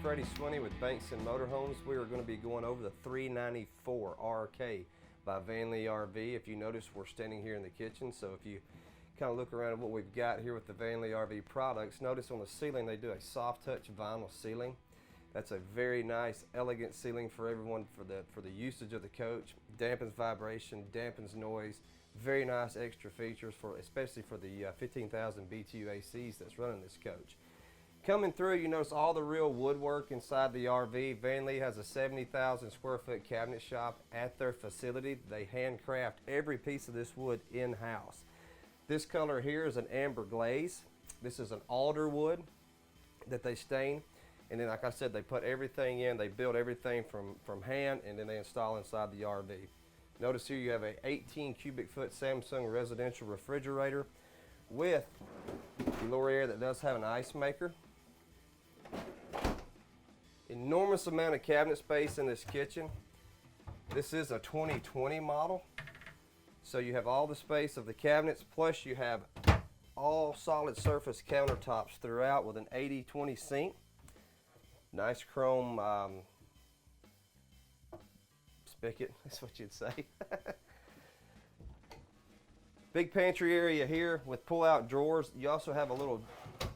Freddie Swinney with Bankston Motorhomes. We are going to be going over the 394 RK by VanLeigh RV. If you notice, we're standing here in the kitchen, so if you kind of look around at what we've got here with the VanLeigh RV products, notice on the ceiling they do a soft touch vinyl ceiling. That's a very nice, elegant ceiling for everyone for the usage of the coach. Dampens vibration, dampens noise. Very nice extra features especially for the 15,000 BTU ACs that's running this coach. Coming through, you notice all the real woodwork inside the RV. VanLeigh has a 70,000 square foot cabinet shop at their facility. They handcraft every piece of this wood in-house. This color here is an amber glaze. This is an alder wood that they stain. And then, like I said, they put everything in. They build everything from hand, and then they install inside the RV. Notice here you have a 18 cubic foot Samsung residential refrigerator with the lower area that does have an ice maker. Enormous amount of cabinet space in this kitchen. This is a 2020 model. So you have all the space of the cabinets, plus you have all solid surface countertops throughout with an 80/20 sink. Nice chrome spigot, that's what you'd say. Big pantry area here with pull-out drawers. You also have a little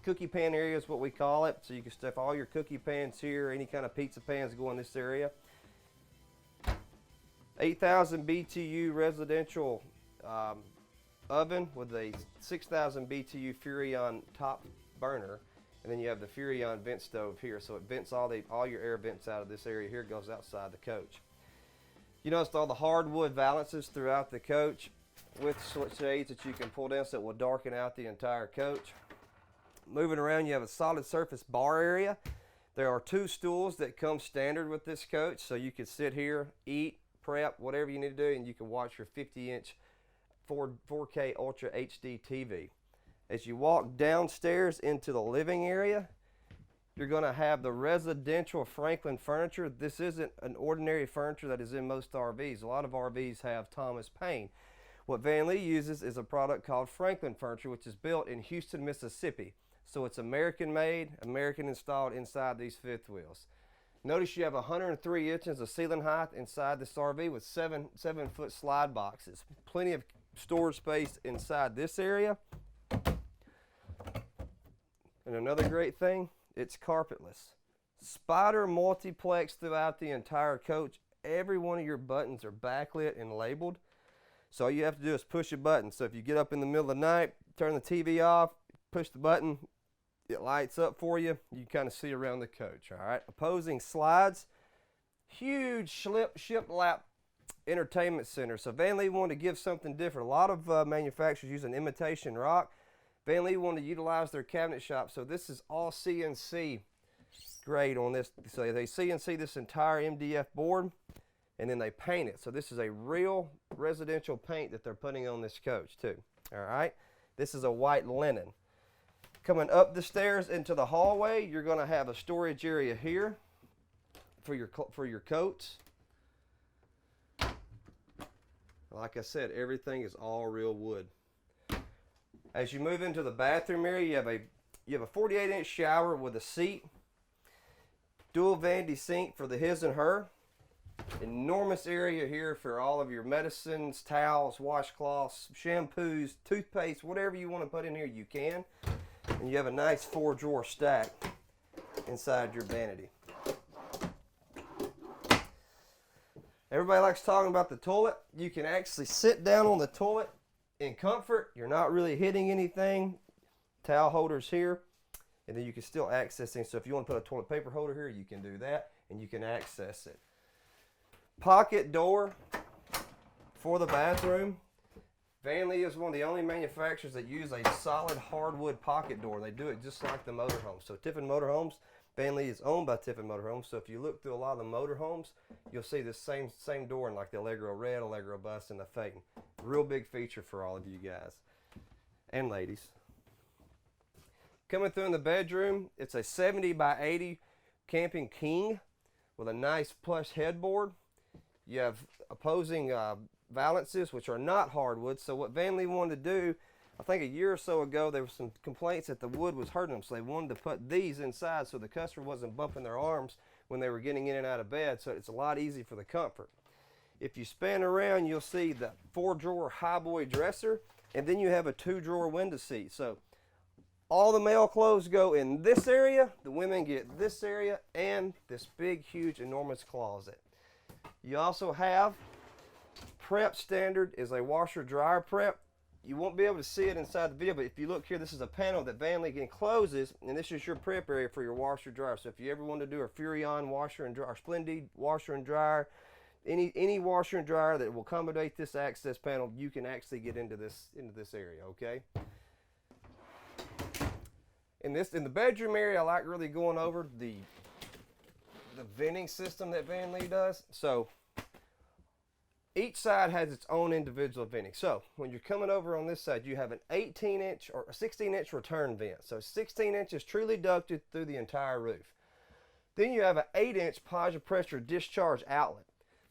cookie pan area is what we call it. So you can stuff all your cookie pans here, any kind of pizza pans go in this area. 8,000 BTU residential oven with a 6,000 BTU Furrion top burner. And then you have the Furrion vent stove here, so it vents all your air vents out of this area here, goes outside the coach. You notice all the hardwood valances throughout the coach with shades that you can pull down so it will darken out the entire coach. Moving around, you have a solid surface bar area. There are 2 stools that come standard with this coach, so you can sit here, eat, prep, whatever you need to do, and you can watch your 50-inch 4K Ultra HD TV. As you walk downstairs into the living area, you're going to have the residential Franklin furniture. This isn't an ordinary furniture that is in most RVs. A lot of RVs have Thomas Paine. What VanLeigh uses is a product called Franklin furniture, which is built in Houston, Mississippi. So it's American made, American installed inside these fifth wheels. Notice you have 103 inches of ceiling height inside this RV with 7-foot slide boxes. Plenty of storage space inside this area. And another great thing, it's carpetless. Spider multiplex throughout the entire coach. Every one of your buttons are backlit and labeled. So all you have to do is push a button. So if you get up in the middle of the night, turn the TV off, push the button, it lights up for you. You kind of see around the coach, all right? Opposing slides, huge shiplap entertainment center. So VanLeigh wanted to give something different. A lot of manufacturers use an imitation rock. VanLeigh wanted to utilize their cabinet shop, so this is all CNC grade on this. So they CNC this entire MDF board, and then they paint it. So this is a real residential paint that they're putting on this coach too. All right, this is a white linen. Coming up the stairs into the hallway, you're going to have a storage area here for your coats. Like I said, everything is all real wood. As you move into the bathroom area, you have a 48-inch shower with a seat, dual vanity sink for the his and her. Enormous area here for all of your medicines, towels, washcloths, shampoos, toothpaste, whatever you want to put in here, you can. And you have a nice 4-drawer stack inside your vanity. Everybody likes talking about the toilet. You can actually sit down on the toilet in comfort. You're not really hitting anything. Towel holders here, and then you can still access it. So if you want to put a toilet paper holder here, you can do that, and you can access it. Pocket door for the bathroom. VanLeigh is one of the only manufacturers that use a solid hardwood pocket door. They do it just like the motorhomes. So Tiffin Motorhomes, VanLeigh is owned by Tiffin Motorhomes. So if you look through a lot of the motorhomes, you'll see the same door in like the Allegro Red, Allegro Bus, and the Phaeton. Real big feature for all of you guys and ladies. Coming through in the bedroom, it's a 70 by 80 camping king with a nice plush headboard. You have opposing valances, which are not hardwood. So what VanLeigh wanted to do, I think a year or so ago, there were some complaints that the wood was hurting them, so they wanted to put these inside so the customer wasn't bumping their arms when they were getting in and out of bed, so it's a lot easier for the comfort. If you span around, you'll see the 4-drawer highboy dresser, and then you have a 2-drawer window seat. So all the male clothes go in this area, the women get this area, and this big, huge, enormous closet. You also have prep standard is a washer dryer prep. You won't be able to see it inside the video, but if you look here, this is a panel that VanLeigh encloses, and this is your prep area for your washer dryer. So if you ever want to do a Furrion washer and dryer, Splendid washer and dryer, any washer and dryer that will accommodate this access panel, you can actually get into this area, okay? In the bedroom area, I like really going over the venting system that VanLeigh does. So each side has its own individual venting. So when you're coming over on this side, you have an 18-inch or a 16-inch return vent. So 16 inches truly ducted through the entire roof. Then you have an 8-inch positive pressure discharge outlet.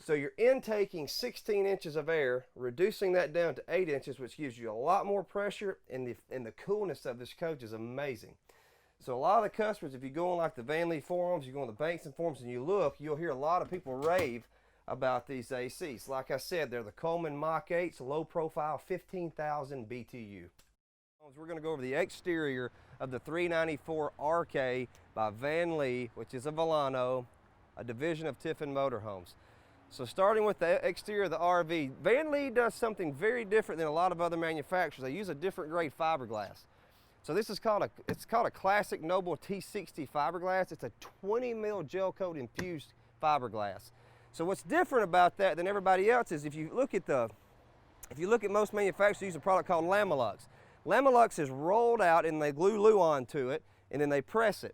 So you're intaking 16 inches of air, reducing that down to 8 inches, which gives you a lot more pressure, and the coolness of this coach is amazing. So a lot of the customers, if you go on like the VanLeigh forums, you go on the Bankston forums and you look, you'll hear a lot of people rave about these ACs. Like I said, they're the Coleman Mach 8s, low profile, 15,000 BTU. We're going to go over the exterior of the 394 RK by VanLeigh, which is a Vilano, a division of Tiffin Motorhomes. So starting with the exterior of the RV, VanLeigh does something very different than a lot of other manufacturers. They use a different grade fiberglass. So this is called a classic Noble T60 fiberglass. It's a 20 mil gel coat infused fiberglass. So what's different about that than everybody else is if you look at most manufacturers use a product called Lamilux. Lamilux is rolled out and they glue Luan to it and then they press it.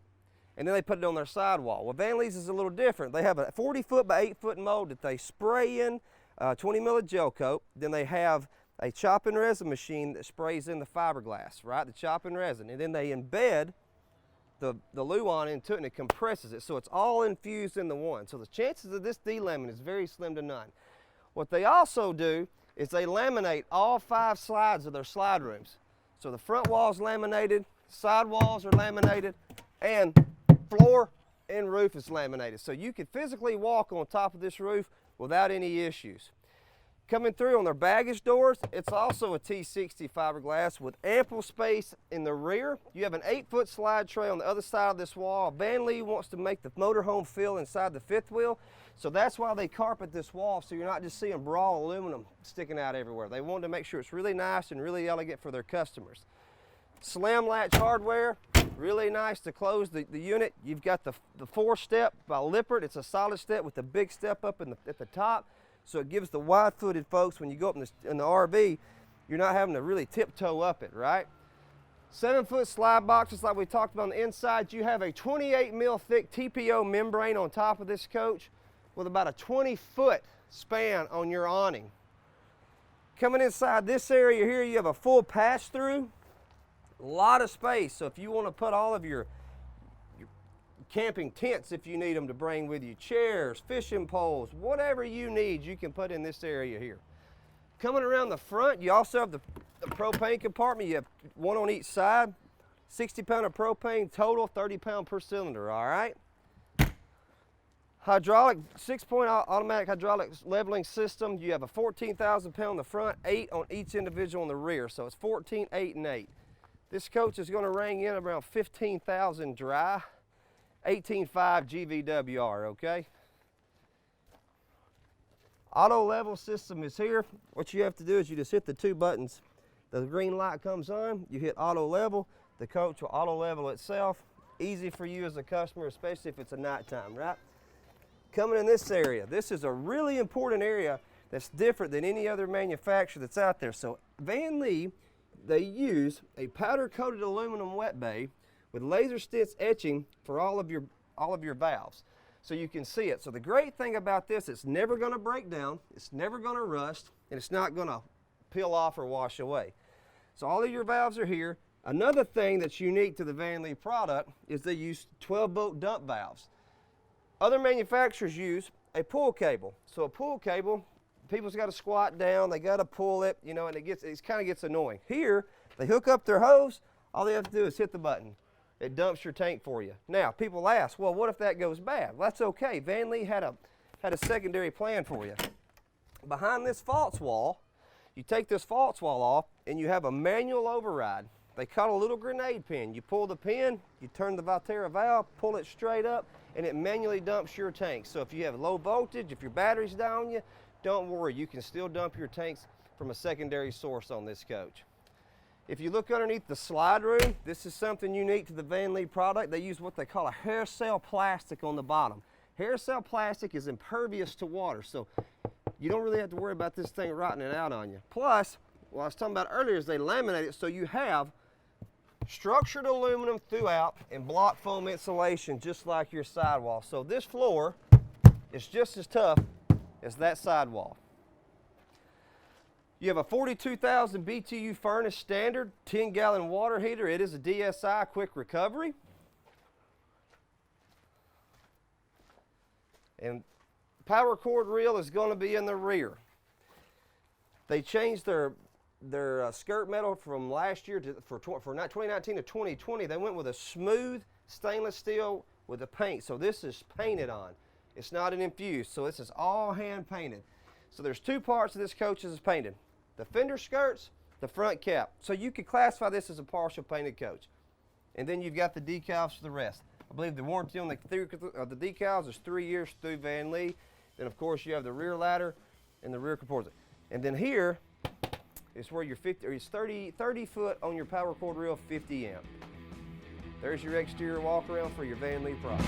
And then they put it on their sidewall. Well, VanLeigh's is a little different. They have a 40-foot by 8-foot mold that they spray in 20 mil of gel coat. Then they have a chop and resin machine that sprays in the fiberglass, right? The chop and resin. And then they embed the Luan into it and it compresses it. So it's all infused in the one. So the chances of this delaminate is very slim to none. What they also do is they laminate all 5 sides of their slide rooms. So the front wall's laminated, side walls are laminated, and floor and roof is laminated. So you can physically walk on top of this roof without any issues. Coming through on their baggage doors, it's also a T60 fiberglass with ample space in the rear. You have an 8-foot slide tray on the other side of this wall. VanLeigh wants to make the motorhome feel inside the fifth wheel, so that's why they carpet this wall so you're not just seeing raw aluminum sticking out everywhere. They wanted to make sure it's really nice and really elegant for their customers. Slam latch hardware, really nice to close the unit. You've got the 4-step by Lippert. It's a solid step with a big step up at the top. So it gives the wide-footed folks, when you go up in the RV, you're not having to really tiptoe up it, right? 7-foot slide boxes like we talked about on the inside. You have a 28 mil thick TPO membrane on top of this coach with about a 20-foot span on your awning. Coming inside this area here, you have a full pass-through. A lot of space, so if you want to put all of your camping tents, if you need them to bring with you, chairs, fishing poles, whatever you need, you can put in this area here. Coming around the front, you also have the propane compartment. You have one on each side, 60-pound of propane total, 30-pound per cylinder, all right? Hydraulic, 6-point automatic hydraulic leveling system. You have a 14,000 pound on the front, 8 on each individual on the rear, so it's 14, 8, and 8. This coach is going to ring in around 15,000 dry, 18.5 GVWR, okay? Auto level system is here. What you have to do is you just hit the 2 buttons. The green light comes on, you hit auto level, the coach will auto level itself. Easy for you as a customer, especially if it's a nighttime, right? Coming in this area, this is a really important area that's different than any other manufacturer that's out there. So VanLeigh, they use a powder-coated aluminum wet bay with laser stitch etching for all of your valves, so you can see it. So the great thing about this, it's never going to break down, it's never going to rust, and it's not going to peel off or wash away. So all of your valves are here. Another thing that's unique to the VanLeigh product is they use 12-bolt dump valves. Other manufacturers use a pull cable. So a pull cable, people's got to squat down, they got to pull it, you know, and it kind of gets annoying. Here, they hook up their hose, all they have to do is hit the button. It dumps your tank for you. Now, people ask, well, what if that goes bad? Well, that's okay. VanLeigh had a secondary plan for you. Behind this false wall, you take this false wall off, and you have a manual override. They cut a little grenade pin. You pull the pin, you turn the Volterra valve, pull it straight up, and it manually dumps your tank. So if you have low voltage, if your battery's down on you, don't worry, you can still dump your tanks from a secondary source on this coach. If you look underneath the slide room, this is something unique to the VanLeigh product. They use what they call a hair cell plastic on the bottom. Hair cell plastic is impervious to water, so you don't really have to worry about this thing rotting it out on you. Plus, what I was talking about earlier is they laminate it so you have structured aluminum throughout and block foam insulation just like your sidewall. So this floor is just as tough as that sidewall. You have a 42,000 BTU furnace standard, 10-gallon water heater. It is a DSI quick recovery. And power cord reel is going to be in the rear. They changed their skirt metal from last year for 2019 to 2020. They went with a smooth stainless steel with the paint. So this is painted on. It's not an infused. So this is all hand painted. So there's two parts of this coach that is painted. The fender skirts, the front cap. So you could classify this as a partial painted coach. And then you've got the decals for the rest. I believe the warranty on the decals is 3 years through VanLeigh. Then of course you have the rear ladder and the rear composite. And then here is where your 30 foot on your power cord reel, 50 amp. There's your exterior walk around for your VanLeigh product.